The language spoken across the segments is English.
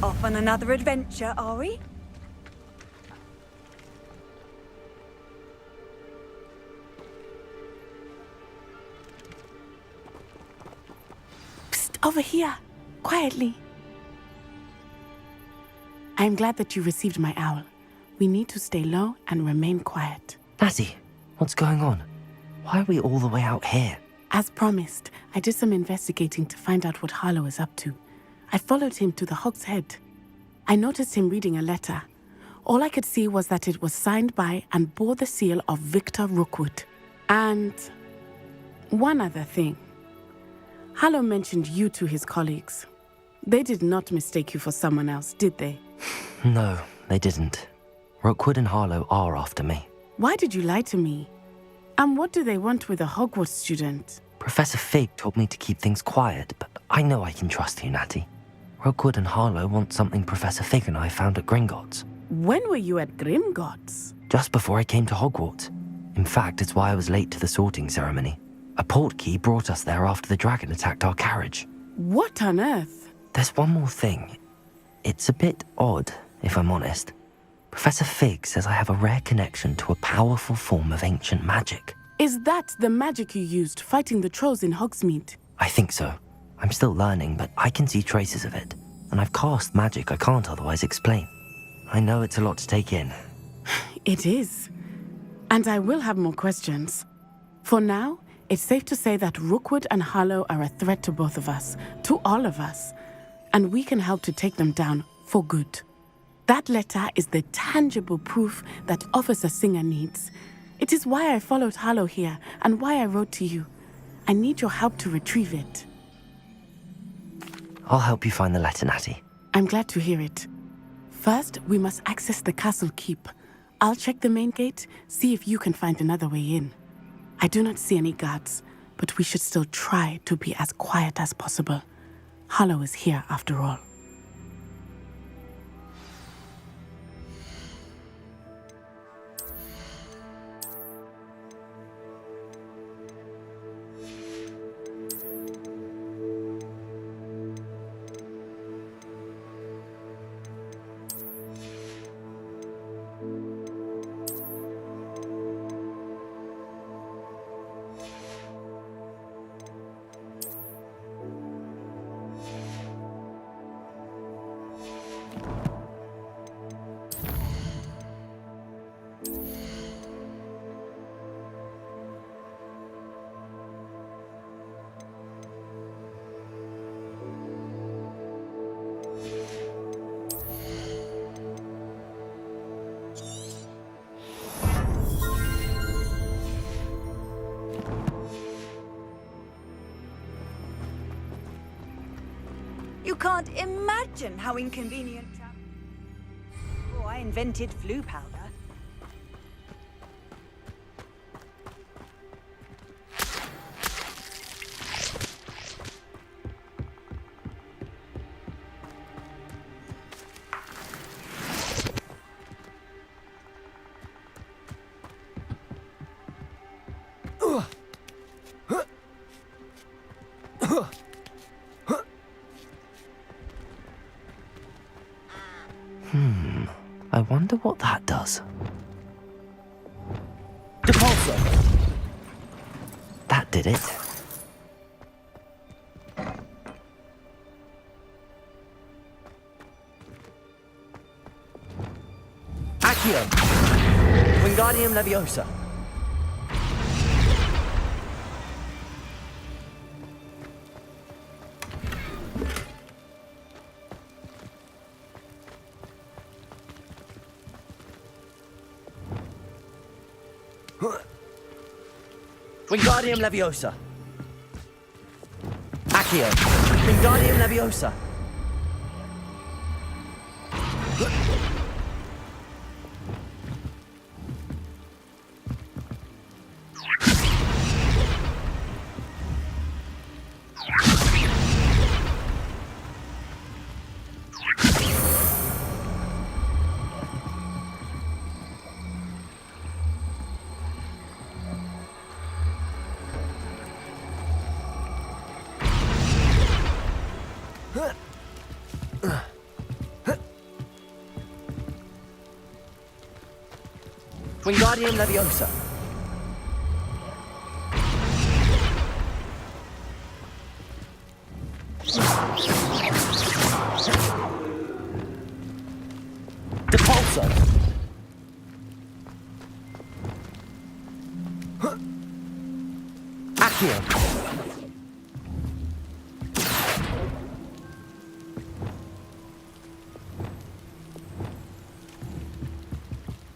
Off on another adventure, are we? Psst, over here. Quietly. I am glad that you received my owl. We need to stay low and remain quiet. Natty, what's going on? Why are we all the way out here? As promised, I did some investigating to find out what Harlow is up to. I followed him to the Hog's Head. I noticed him reading a letter. All I could see was that it was signed by and bore the seal of Victor Rookwood. And one other thing. Harlow mentioned you to his colleagues. They did not mistake you for someone else, did they? No, they didn't. Rookwood and Harlow are after me. Why did you lie to me? And what do they want with a Hogwarts student? Professor Fig told me to keep things quiet, but I know I can trust you, Natty. Rookwood and Harlow want something Professor Fig and I found at Gringotts. When were you at Gringotts? Just before I came to Hogwarts. In fact, it's why I was late to the sorting ceremony. A portkey brought us there after the dragon attacked our carriage. What on earth? There's one more thing. It's a bit odd, if I'm honest. Professor Fig says I have a rare connection to a powerful form of ancient magic. Is that the magic you used fighting the trolls in Hogsmeade? I think so. I'm still learning, but I can see traces of it. And I've cast magic I can't otherwise explain. I know it's a lot to take in. It is. And I will have more questions. For now, it's safe to say that Rookwood and Harlow are a threat to both of us, to all of us. And we can help to take them down for good. That letter is the tangible proof that Officer Singer needs. It is why I followed Harlow here and why I wrote to you. I need your help to retrieve it. I'll help you find the letter, Natty. I'm glad to hear it. First, we must access the castle keep. I'll check the main gate, see if you can find another way in. I do not see any guards, but we should still try to be as quiet as possible. Harlow is here after all. You can't imagine how inconvenient. Before I invented flu powder. I wonder what that does. Depulso! That did it. Accio! Wingardium Leviosa! Wingardium Leviosa! Accio! Wingardium Leviosa! Huh. Wingardium Leviosa. Depulso. Accio.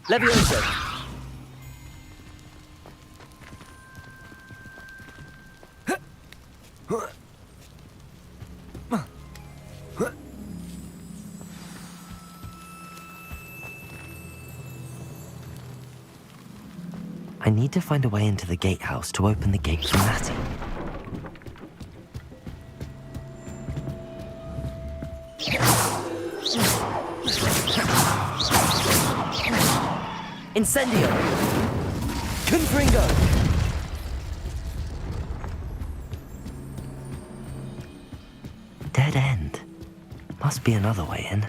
Leviosa. I need to find a way into the gatehouse to open the gate for Natty. Incendio. Confringo. Dead end. Must be another way in.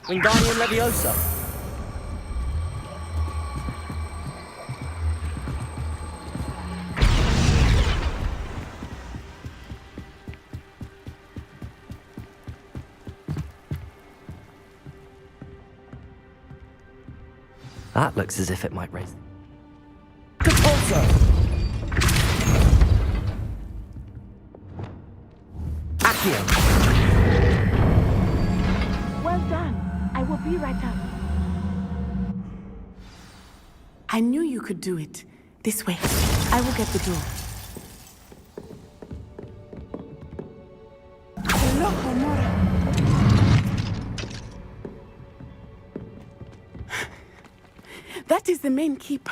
Wingardium Leviosa. That looks as if it might raise... Depulso. Accio. Well done. I will be right up. I knew you could do it. This way. I will get the door. That is the main keep.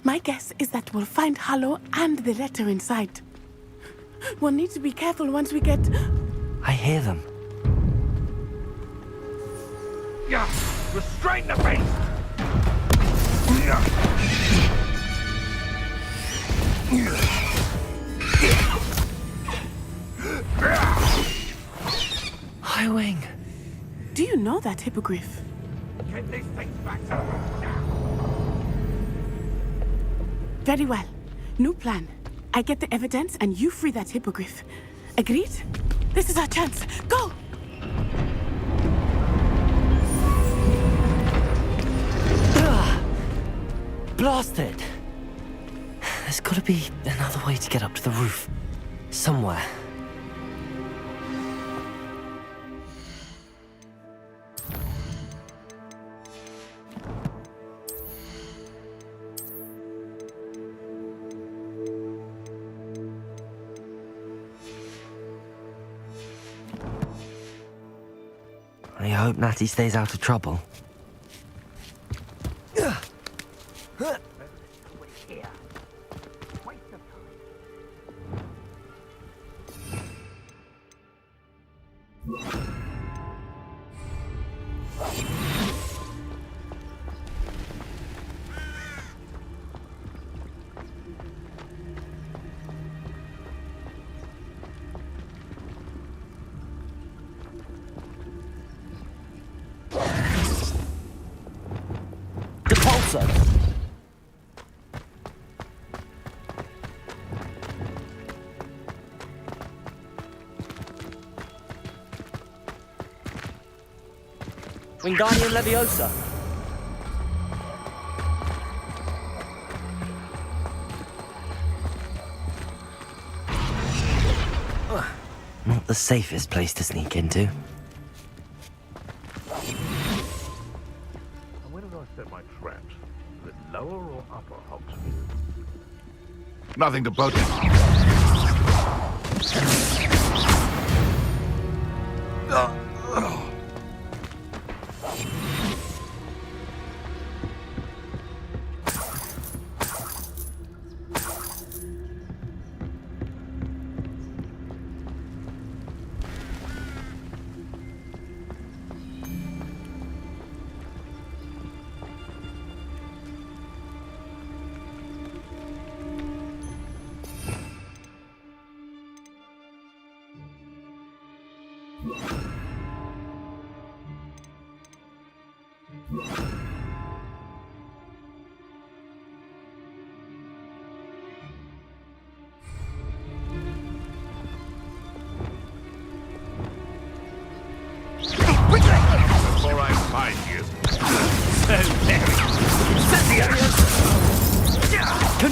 My guess is that we'll find Hallow and the letter inside. We'll need to be careful once we get... I hear them. Yeah, restrain the beast! Highwing! Do you know that hippogriff? Get these things back to now! Very well. New plan. I get the evidence and you free that hippogriff. Agreed? This is our chance. Go! Blasted! There's gotta be another way to get up to the roof. Somewhere. I hope Natty stays out of trouble. Depulso. Wingardium Leviosa. Not the safest place to sneak into. And where did I set my traps? Was it lower or upper Hogsmeade? Nothing to blow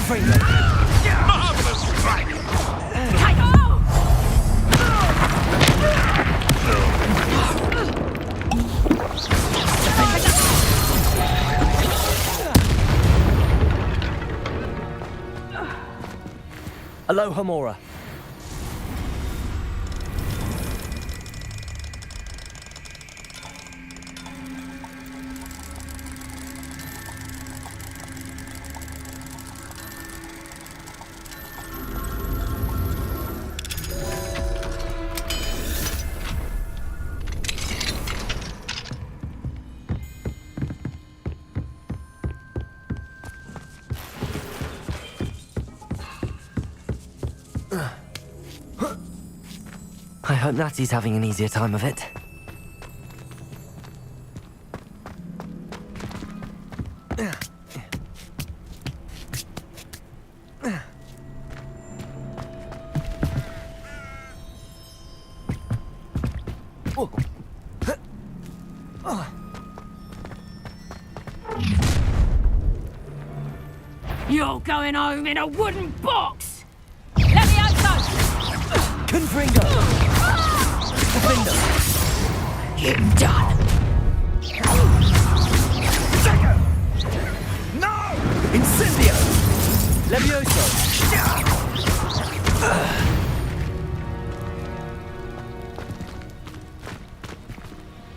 Confringo. Marvelous strike! Aloha Mora. I hope Natty's having an easier time of it. You're going home in a wooden box! Levioso! Confringo. Defender. You're done! No! Incendio. Levioso.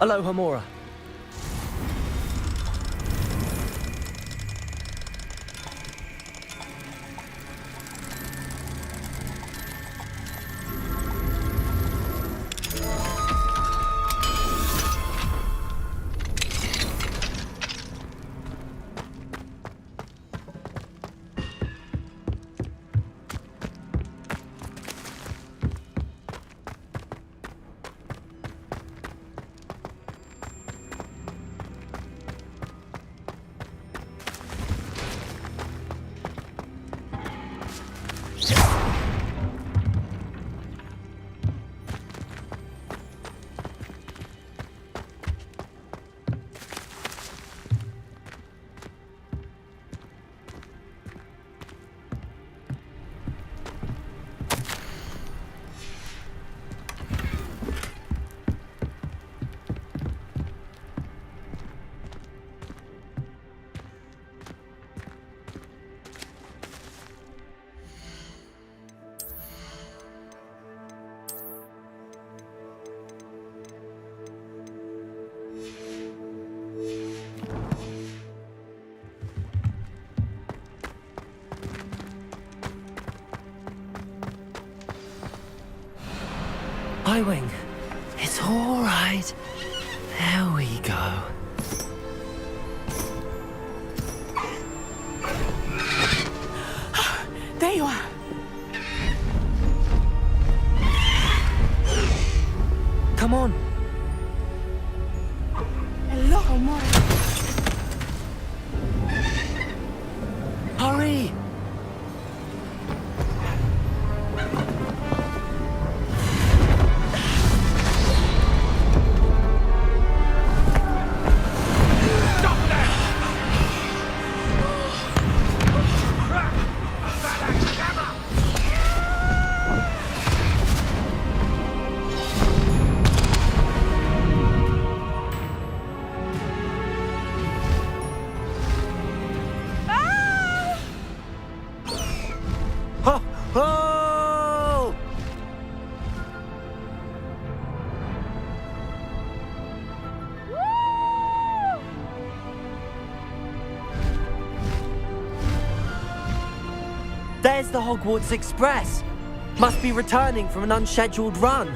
Aloha Mora. Highwing, it's all right. There we go. There you are. Come on. Hello, Mora. Hurry! Ho! Ho! There's the Hogwarts Express. Must be returning from an unscheduled run.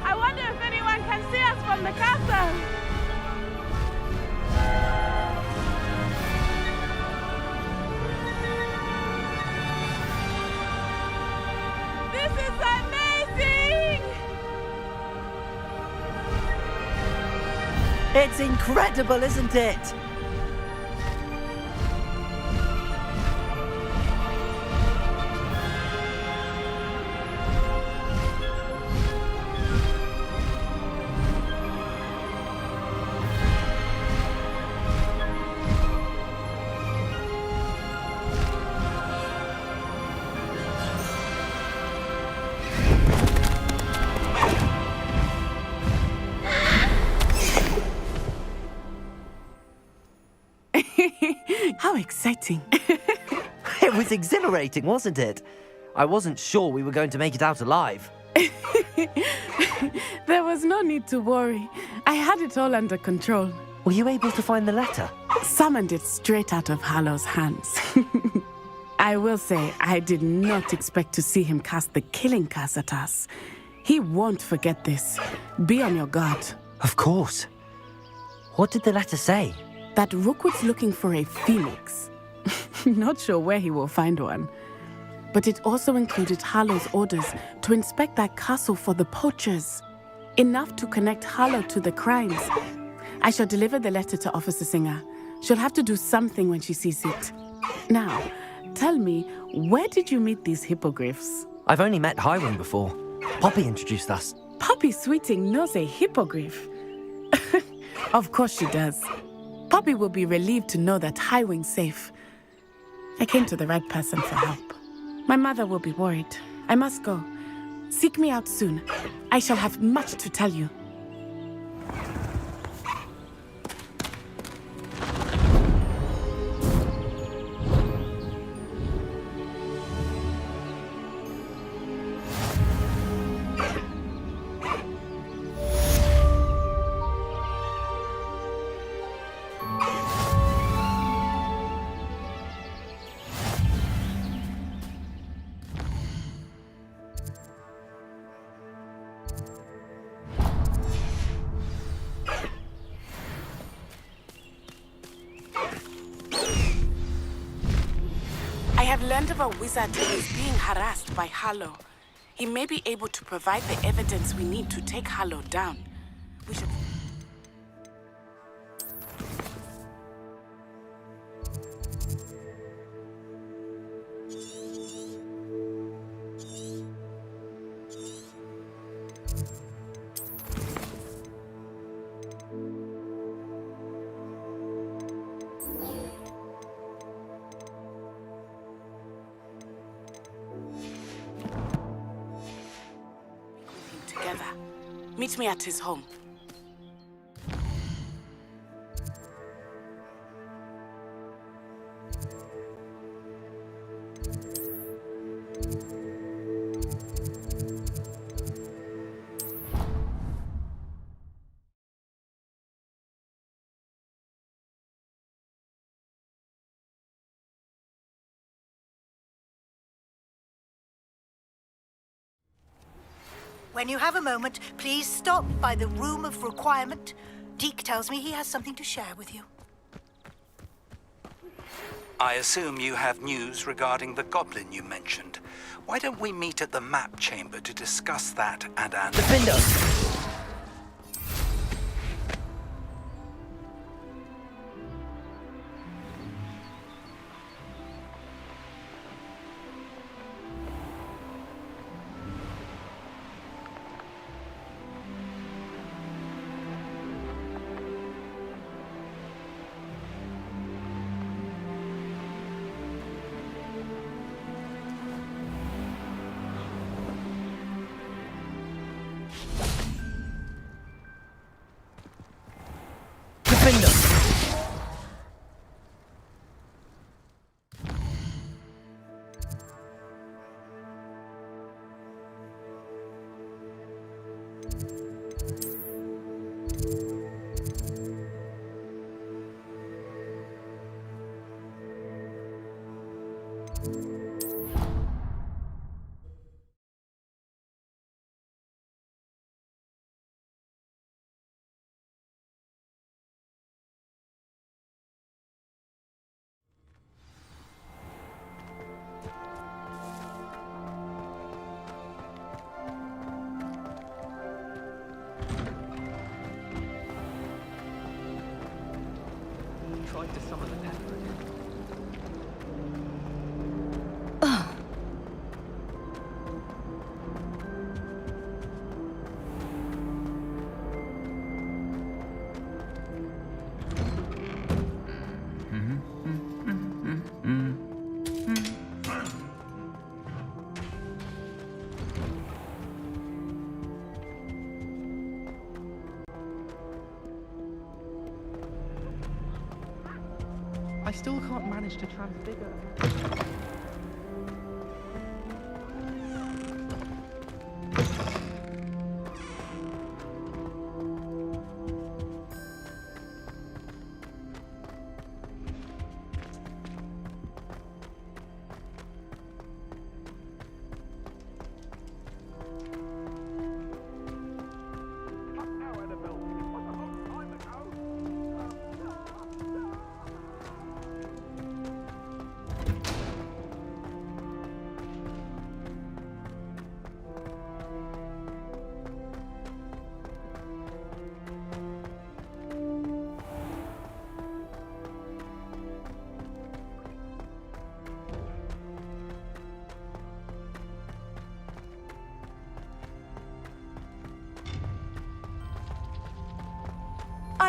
I wonder if anyone can see us from the castle. This is amazing! It's incredible, isn't it? How exciting. It was exhilarating, wasn't it? I wasn't sure we were going to make it out alive. There was no need to worry. I had it all under control. Were you able to find the letter? Summoned it straight out of Hallow's hands. I will say, I did not expect to see him cast the killing curse at us. He won't forget this. Be on your guard. Of course. What did the letter say? That Rookwood's looking for a phoenix. Not sure where he will find one. But it also included Hallow's orders to inspect that castle for the poachers. Enough to connect Hallow to the crimes. I shall deliver the letter to Officer Singer. She'll have to do something when she sees it. Now, tell me, where did you meet these hippogriffs? I've only met Highwing before. Poppy introduced us. Poppy Sweeting knows a hippogriff. Of course she does. Poppy will be relieved to know that Highwing's safe. I came to the right person for help. My mother will be worried. I must go. Seek me out soon. I shall have much to tell you. I have learned of a wizard who is being harassed by Hallow. He may be able to provide the evidence we need to take Hallow down. We should... together. Meet me at his home. When you have a moment, please stop by the Room of Requirement. Deke tells me he has something to share with you. I assume you have news regarding the goblin you mentioned. Why don't we meet at the map chamber to discuss that and Defender! Tried to summon the pepper. I still can't manage to transfigure.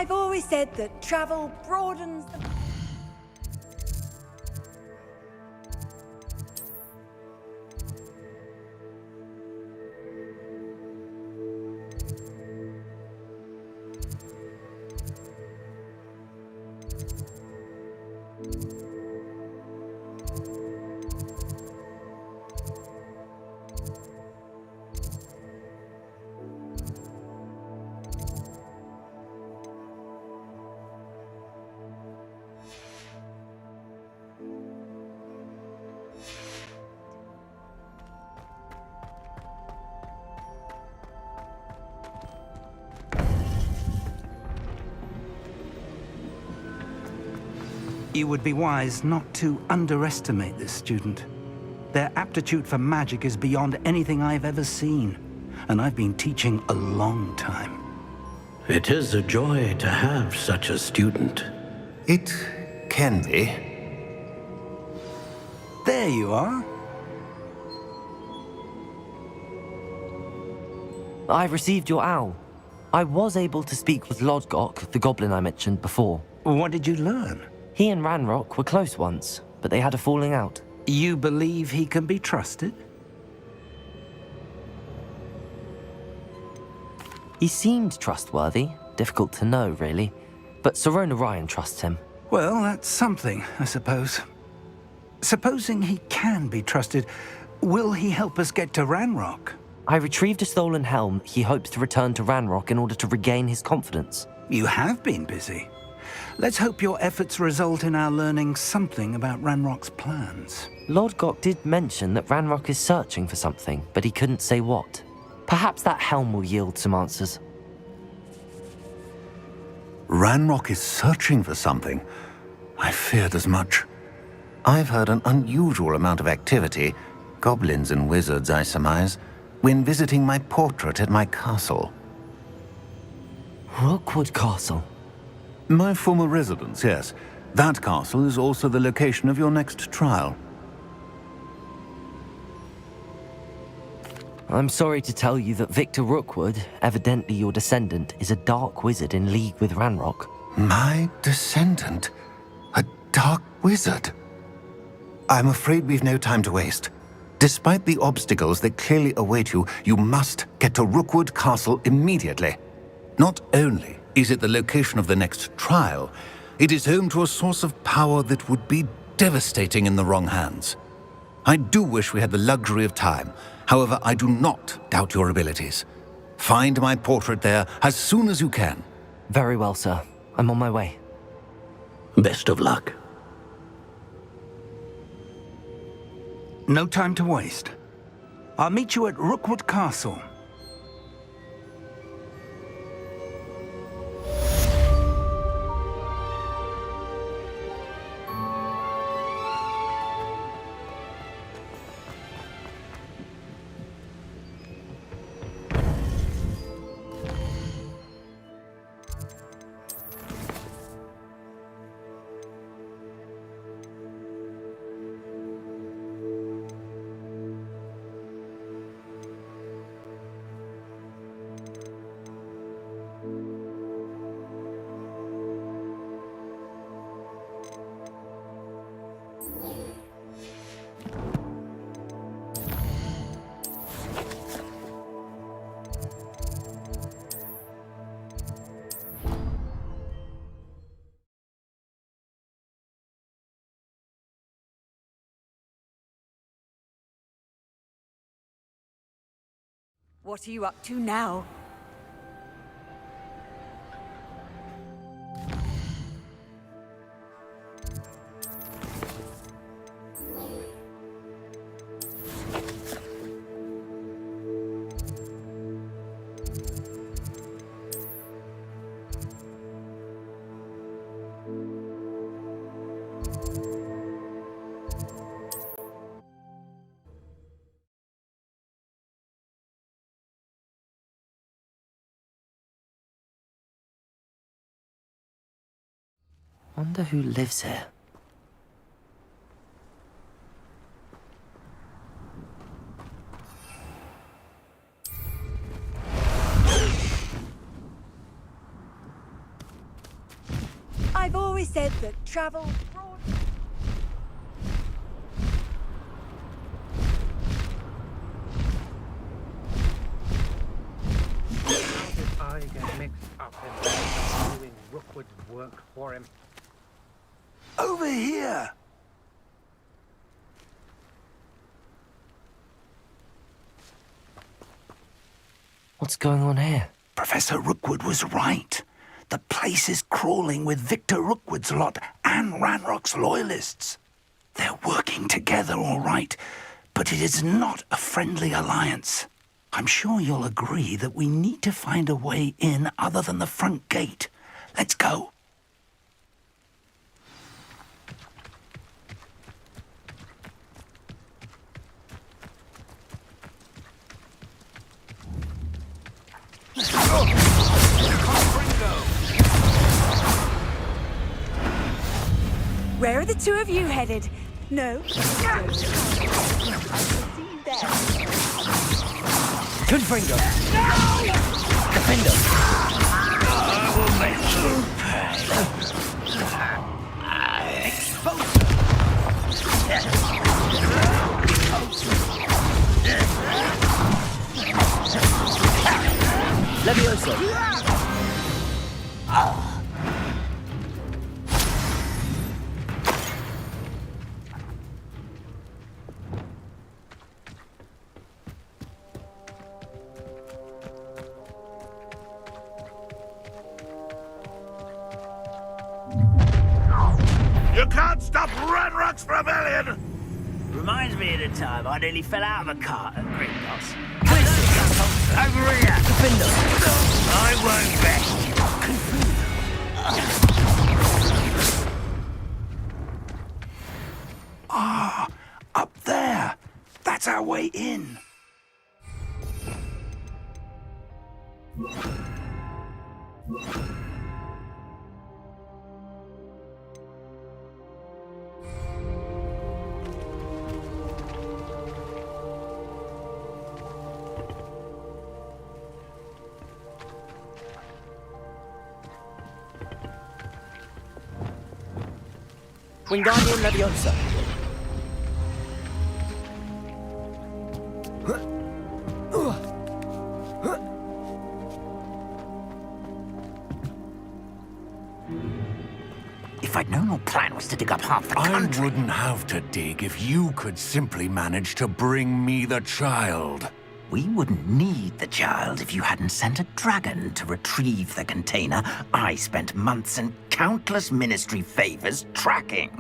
I've always said that travel broadens the... You would be wise not to underestimate this student. Their aptitude for magic is beyond anything I've ever seen, and I've been teaching a long time. It is a joy to have such a student. It can be. There you are. I received your owl. I was able to speak with Lodgok, the goblin I mentioned before. What did you learn? He and Ranrock were close once, but they had a falling out. You believe he can be trusted? He seemed trustworthy. Difficult to know, really. But Sirona Ryan trusts him. Well, that's something, I suppose. Supposing he can be trusted, will he help us get to Ranrock? I retrieved a stolen helm he hopes to return to Ranrock in order to regain his confidence. You have been busy. Let's hope your efforts result in our learning something about Ranrock's plans. Lodgok did mention that Ranrock is searching for something, but he couldn't say what. Perhaps that helm will yield some answers. Ranrock is searching for something. I feared as much. I've heard an unusual amount of activity, goblins and wizards, I surmise, when visiting my portrait at my castle. Rookwood Castle? My former residence, yes. That castle is also the location of your next trial. I'm sorry to tell you that Victor Rookwood, evidently your descendant, is a dark wizard in league with Ranrock. My descendant? A dark wizard? I'm afraid we've no time to waste. Despite the obstacles that clearly await you, you must get to Rookwood Castle immediately. Not only is it the location of the next trial, it is home to a source of power that would be devastating in the wrong hands. I do wish we had the luxury of time. However, I do not doubt your abilities. Find my portrait there as soon as you can. Very well, sir. I'm on my way. Best of luck. No time to waste. I'll meet you at Rookwood Castle. What are you up to now? Wonder who lives here. I've always said that travel abroad... How did I get mixed up in doing Rookwood's work for him? Over here! What's going on here? Professor Rookwood was right. The place is crawling with Victor Rookwood's lot and Ranrock's loyalists. They're working together, all right, but it is not a friendly alliance. I'm sure you'll agree that we need to find a way in other than the front gate. Let's go. Where are the two of you headed? No? I will see you there. Confringo! Defendo! I will make you Levioso! You can't stop Ranrock's rebellion! Reminds me of the time I nearly fell out of a cart at Gringotts. Over here! Defendo! I won't rest. Ah, up there. That's our way in. Wingardium Leviosa! If I'd known your plan was to dig up half the I country... wouldn't have to dig if you could simply manage to bring me the child. We wouldn't need the child if you hadn't sent a dragon to retrieve the container I spent months and countless ministry favors tracking.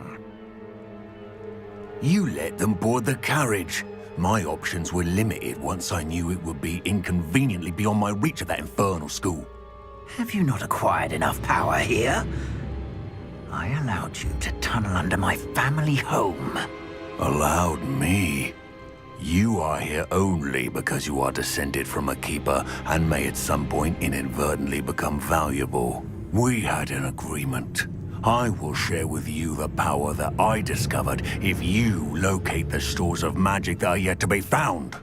You let them board the carriage. My options were limited once I knew it would be inconveniently beyond my reach at that infernal school. Have you not acquired enough power here? I allowed you to tunnel under my family home. Allowed me? You are here only because you are descended from a keeper and may at some point inadvertently become valuable. We had an agreement. I will share with you the power that I discovered if you locate the stores of magic that are yet to be found.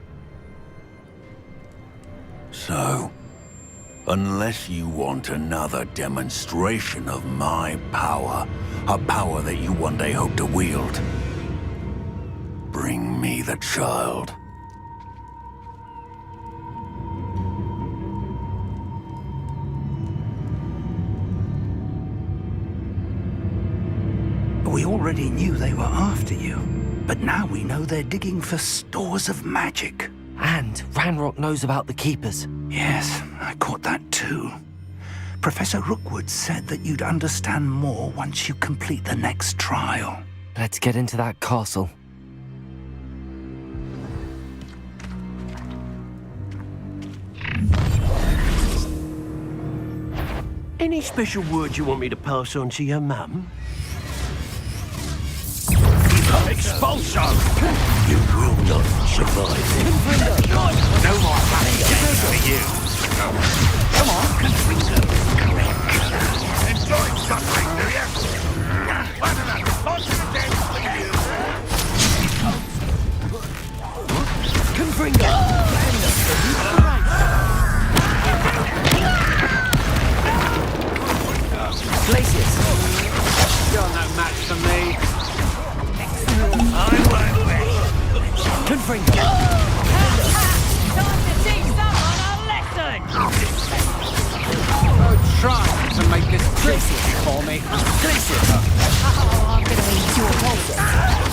So, unless you want another demonstration of my power, a power that you one day hope to wield, bring me the child. We already knew they were after you, but now we know they're digging for stores of magic. And Ranrock knows about the Keepers. Yes, I caught that too. Professor Rookwood said that you'd understand more once you complete the next trial. Let's get into that castle. Any special words you want me to pass on to your mum? Expulso! You will not survive. No more funny games for you. Come on, enjoy suffering, do you? What about the positive dance for you? Confringo! Glacius! You're no match for me. Confringo! Time to teach someone a lesson! Try to make this tricky for me. Glacius! Oh, I'm gonna eat your pulses.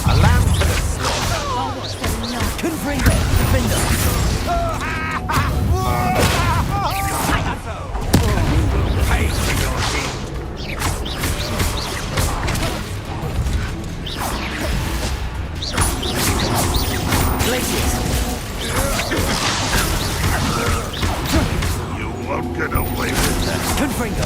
A lamb to the slaughter. Oh, what's the lot? Confringo! Defender! Glacius! You won't get away with that. Confringo!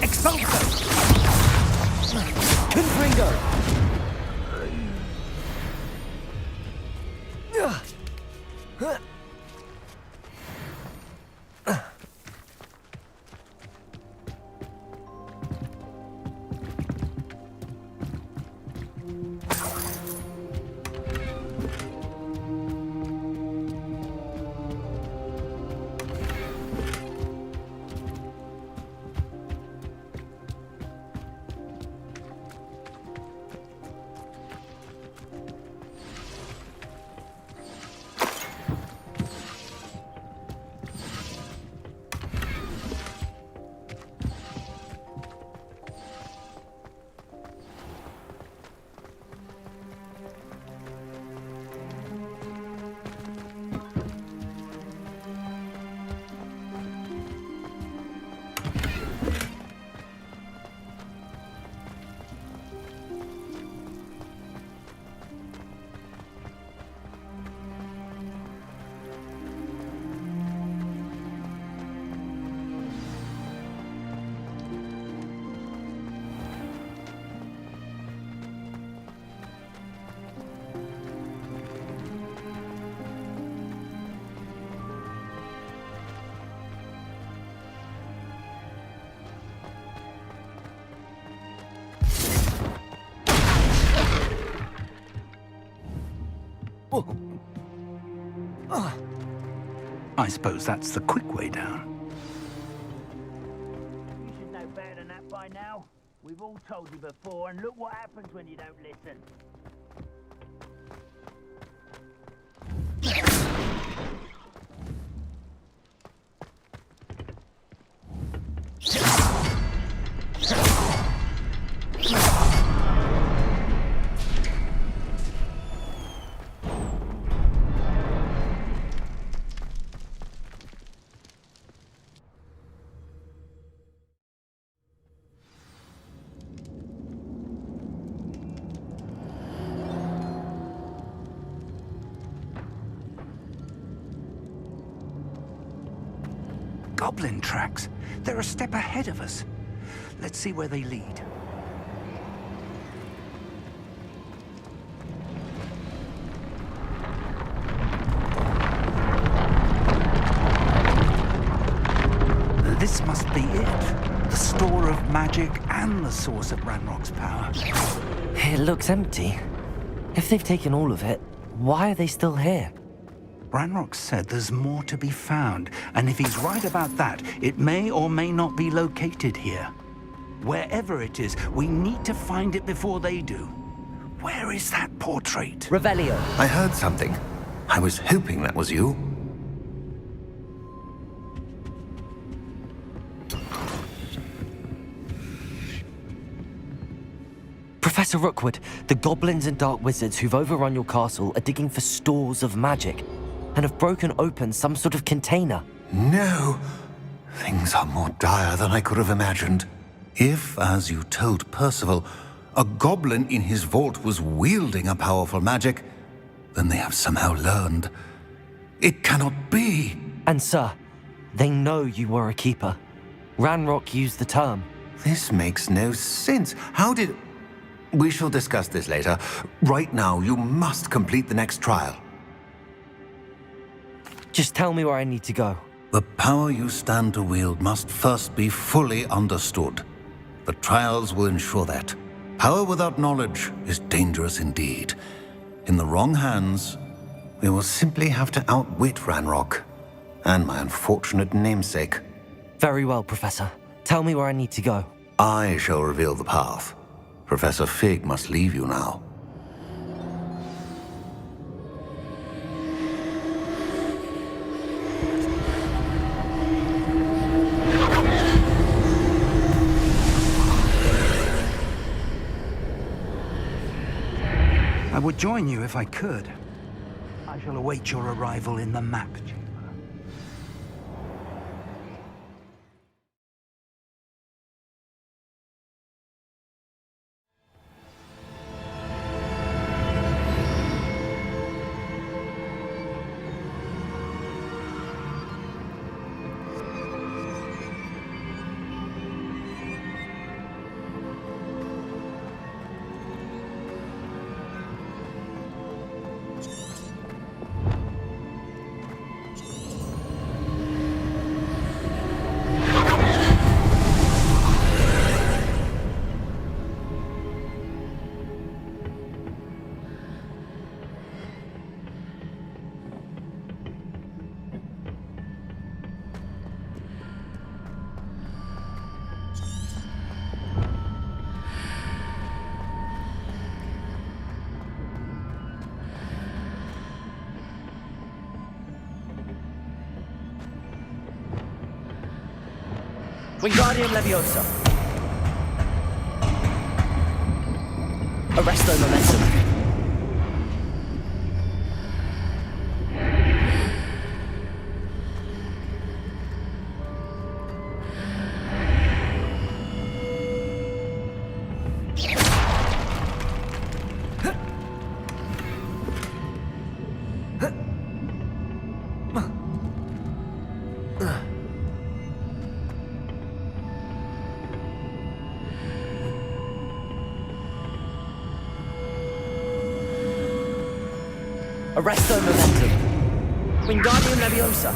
Expulso! Confringo! I suppose that's the quick way down. You should know better than that by now. We've all told you before, and look what happens when you don't listen. goblin tracks. They're a step ahead of us. Let's see where they lead. This must be it. The store of magic and the source of Ranrock's power. It looks empty. If they've taken all of it, why are they still here? Ranrock said there's more to be found, and if he's right about that, it may or may not be located here. Wherever it is, we need to find it before they do. Where is that portrait? Revelio. I heard something. I was hoping that was you. Professor Rookwood, the goblins and dark wizards who've overrun your castle are digging for stores of magic and have broken open some sort of container. No. Things are more dire than I could have imagined. If, as you told Percival, a goblin in his vault was wielding a powerful magic, then they have somehow learned. It cannot be. And sir, they know you were a keeper. Ranrock used the term. This makes no sense. How did... We shall discuss this later. Right now, you must complete the next trial. Just tell me where I need to go. The power you stand to wield must first be fully understood. The trials will ensure that. Power without knowledge is dangerous indeed. In the wrong hands, we will simply have to outwit Ranrock and my unfortunate namesake. Very well, Professor. Tell me where I need to go. I shall reveal the path. Professor Fig must leave you now. I would join you if I could. I shall await your arrival in the map chamber. Wingardium Leviosa. Arresto Momentum. Arresto Momentum. Wingardium Leviosa.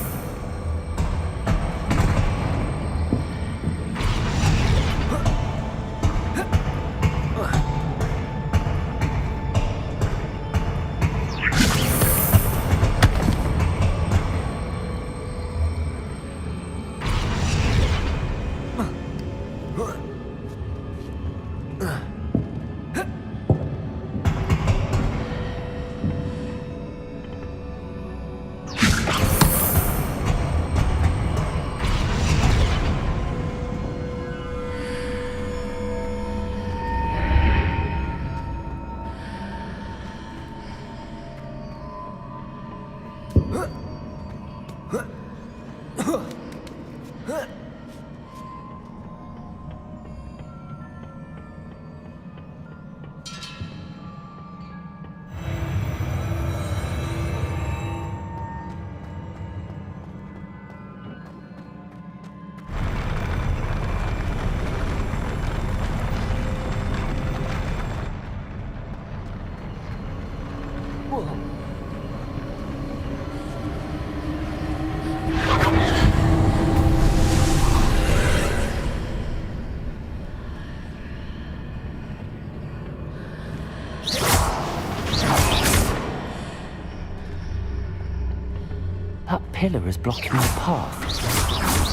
pillar is blocking the path.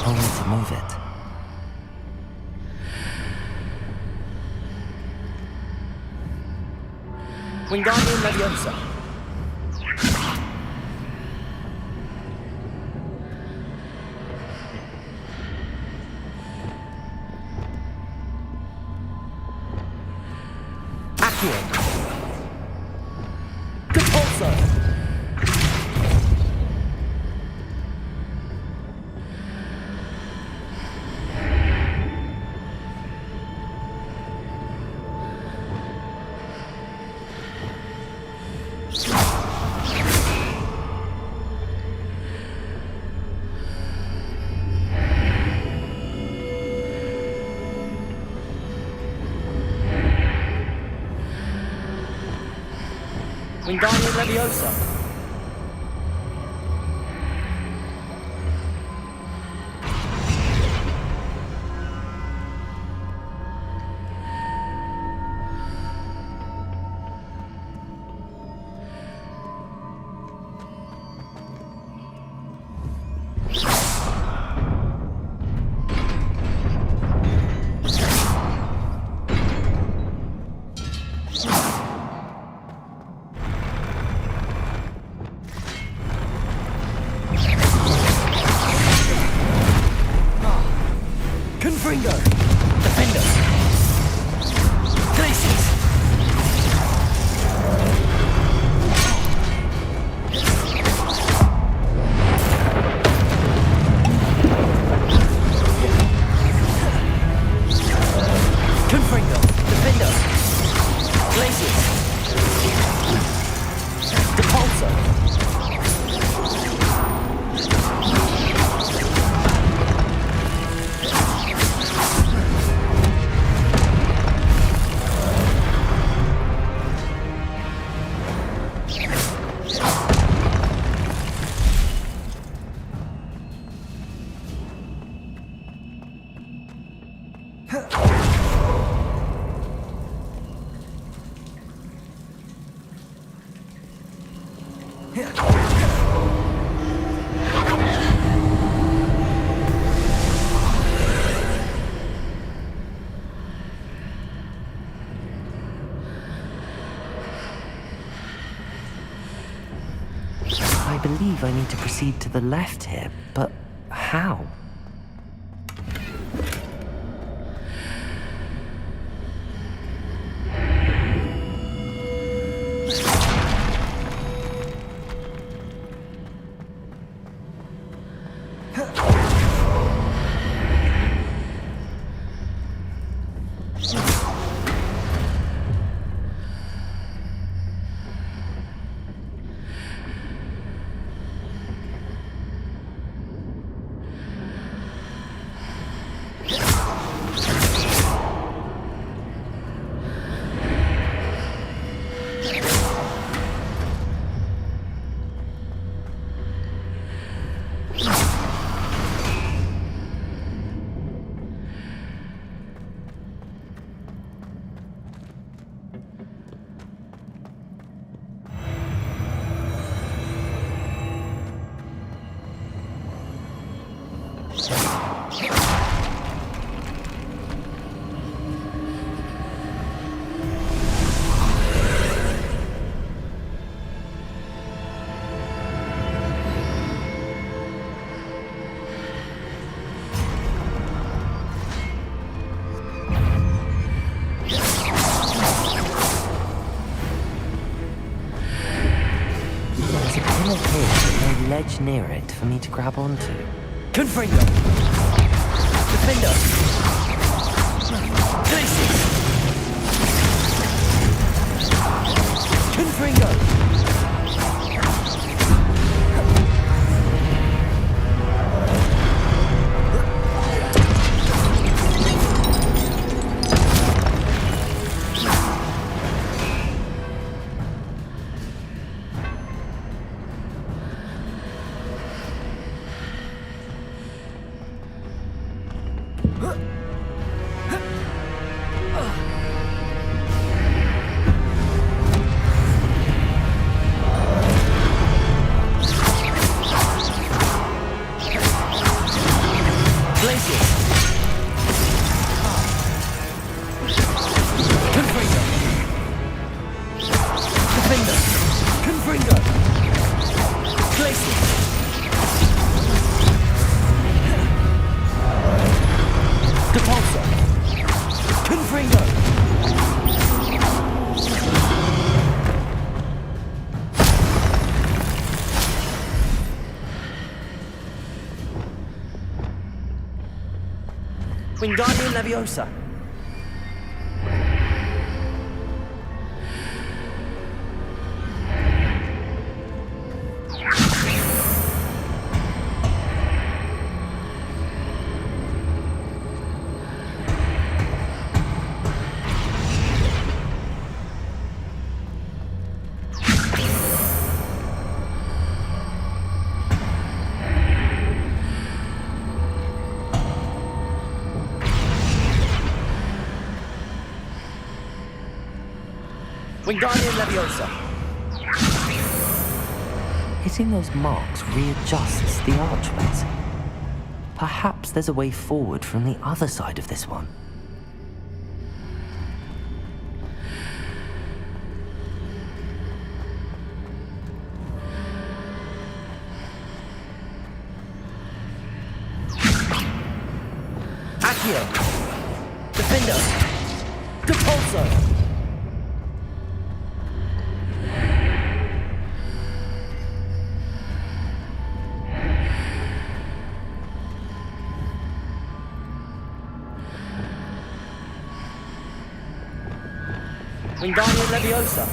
I'll need to move it. Wingardium Leviosa. Accio. Compulso. Wingardium Leviosa. Confringo! Defender! Glacius! Confringo! Defender! Glacius! Depulso! I believe I need to proceed to the left here, but how? Ledge near it for me to grab onto. Confringo! Defender! Glacius! Confringo! Places. Confringo. Defender. Confringo. Places. Depulso. Confringo. Wingardium Leviosa. Wingardium Leviosa. Hitting those marks readjusts the archways. Perhaps there's a way forward from the other side of this one. Accio. Defender. Depulso. Wingardium Leviosa.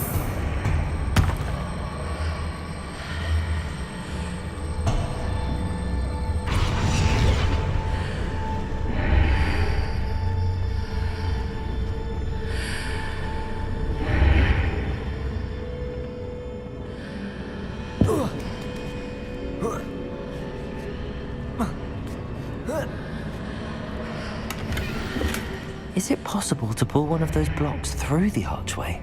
Is it possible to pull one of those blocks through the archway?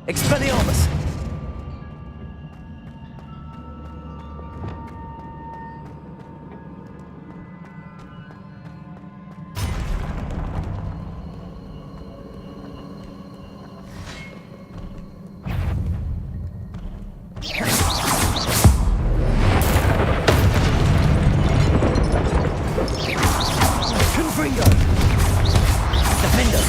Expelliarmus. Confringo. Defender.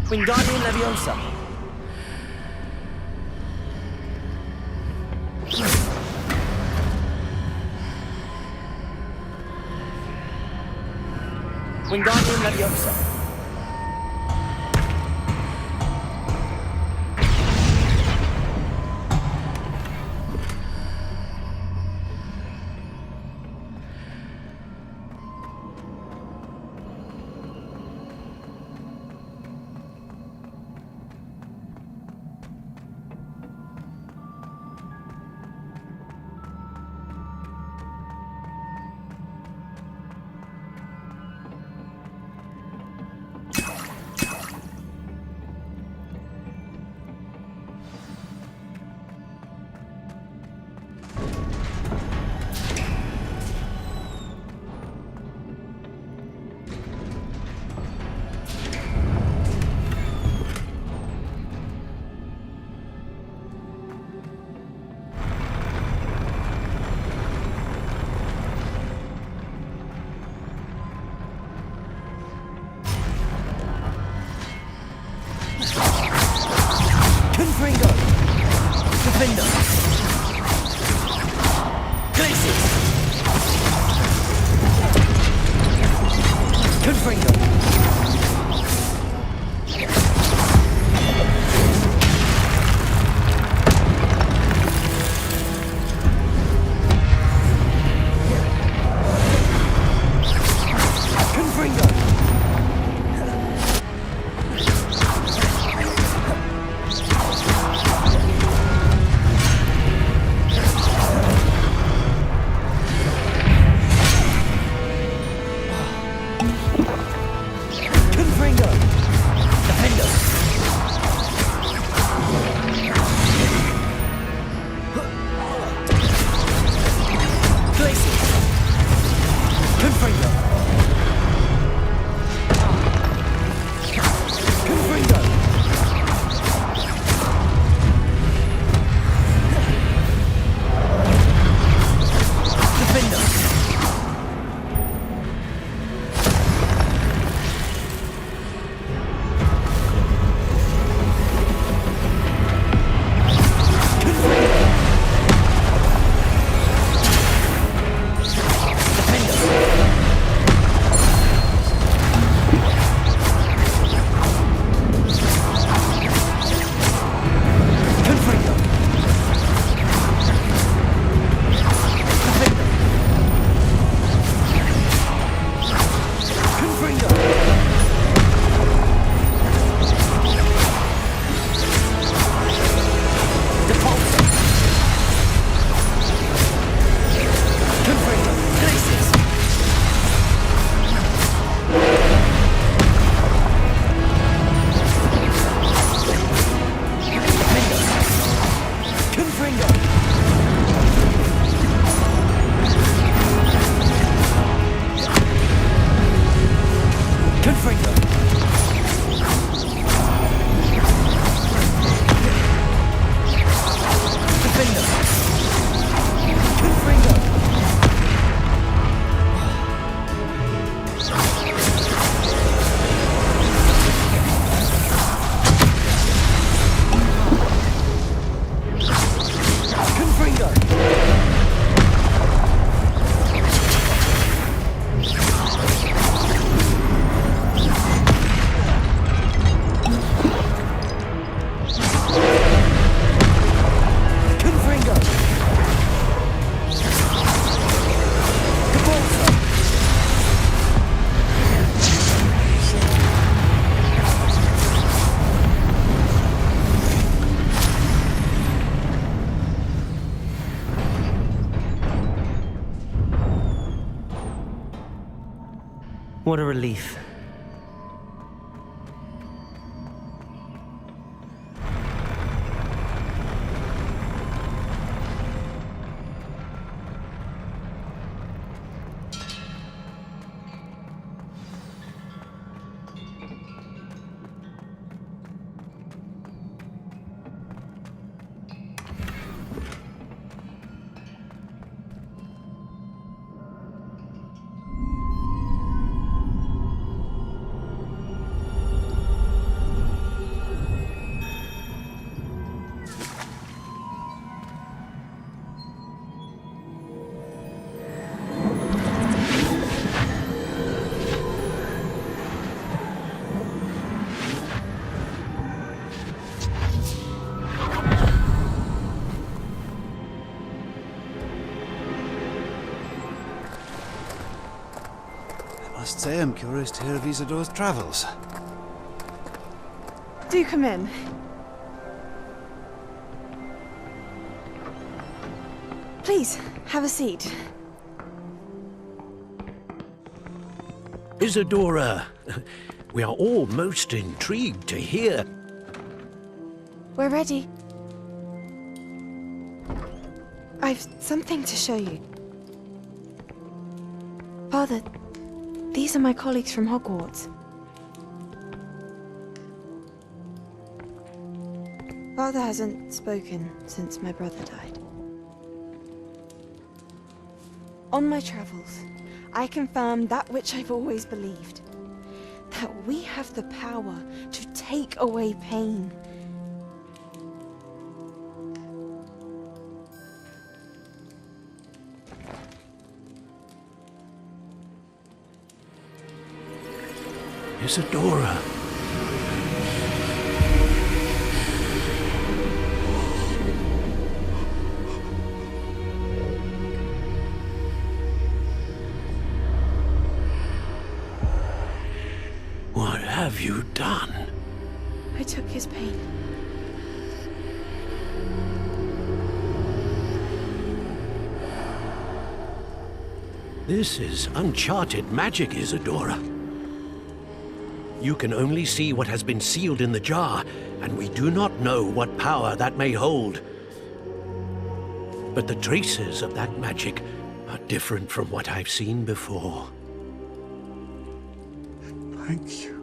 Wingardium Leviosa. Wingardium Leviosa. Confringo! Defender! Glacius! Confringo! What a relief. must say I'm curious to hear of Isadora's travels. Do come in. Please, have a seat. Isadora, we are all most intrigued to hear. We're ready. I've something to show you. Father, these are my colleagues from Hogwarts. Father hasn't spoken since my brother died. On my travels, I confirmed that which I've always believed. That we have the power to take away pain. Isadora. What have you done? I took his pain. This is uncharted magic, Isadora. You can only see what has been sealed in the jar, and we do not know what power that may hold. But the traces of that magic are different from what I've seen before. Thank you.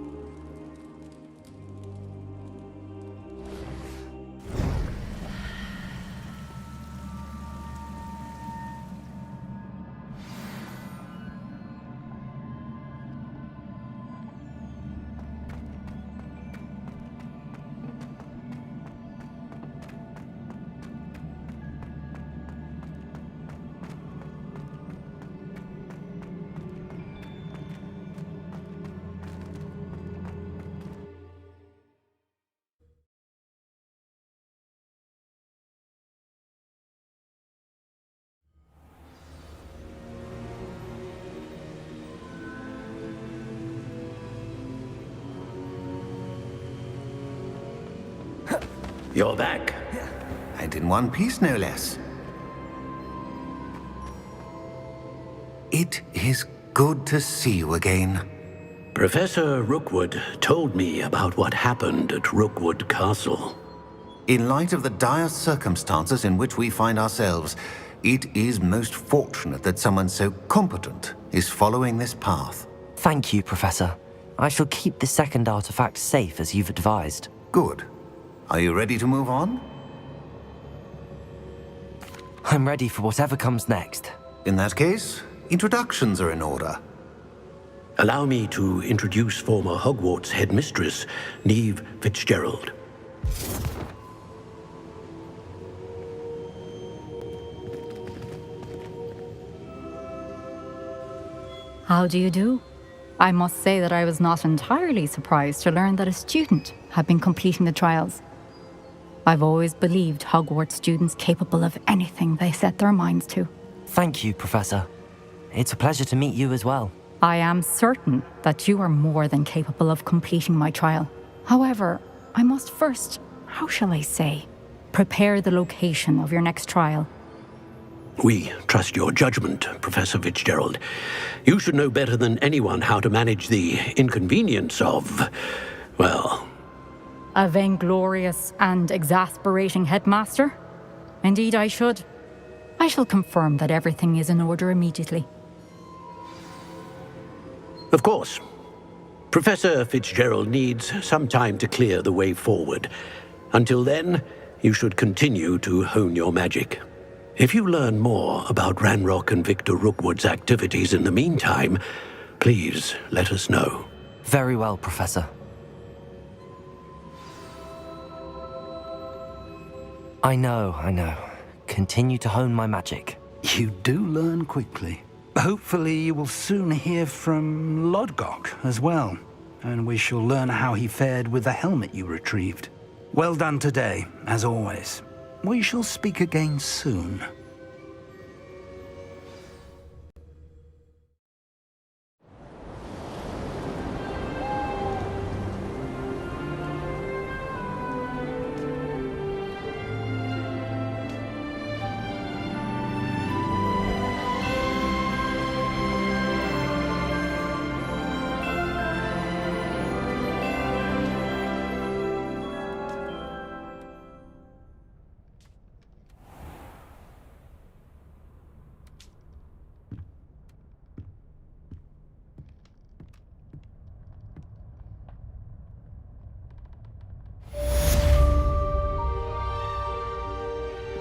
You're back. And in one piece, no less. It is good to see you again. Professor Rookwood told me about what happened at Rookwood Castle. In light of the dire circumstances in which we find ourselves, it is most fortunate that someone so competent is following this path. Thank you, Professor. I shall keep the second artifact safe as you've advised. Good. Are you ready to move on? I'm ready for whatever comes next. In that case, introductions are in order. Allow me to introduce former Hogwarts headmistress, Neve Fitzgerald. How do you do? I must say that I was not entirely surprised to learn that a student had been completing the trials. I've always believed Hogwarts students capable of anything they set their minds to. Thank you, Professor. It's a pleasure to meet you as well. I am certain that you are more than capable of completing my trial. However, I must first, how shall I say, prepare the location of your next trial. We trust your judgment, Professor Fitzgerald. You should know better than anyone how to manage the inconvenience of, well... A vainglorious and exasperating headmaster? Indeed I should. I shall confirm that everything is in order immediately. Of course. Professor Fitzgerald needs some time to clear the way forward. Until then, you should continue to hone your magic. If you learn more about Ranrock and Victor Rookwood's activities in the meantime, please let us know. Very well, Professor. I know. Continue to hone my magic. You do learn quickly. Hopefully you will soon hear from Lodgok as well, and we shall learn how he fared with the helmet you retrieved. Well done today, as always. We shall speak again soon.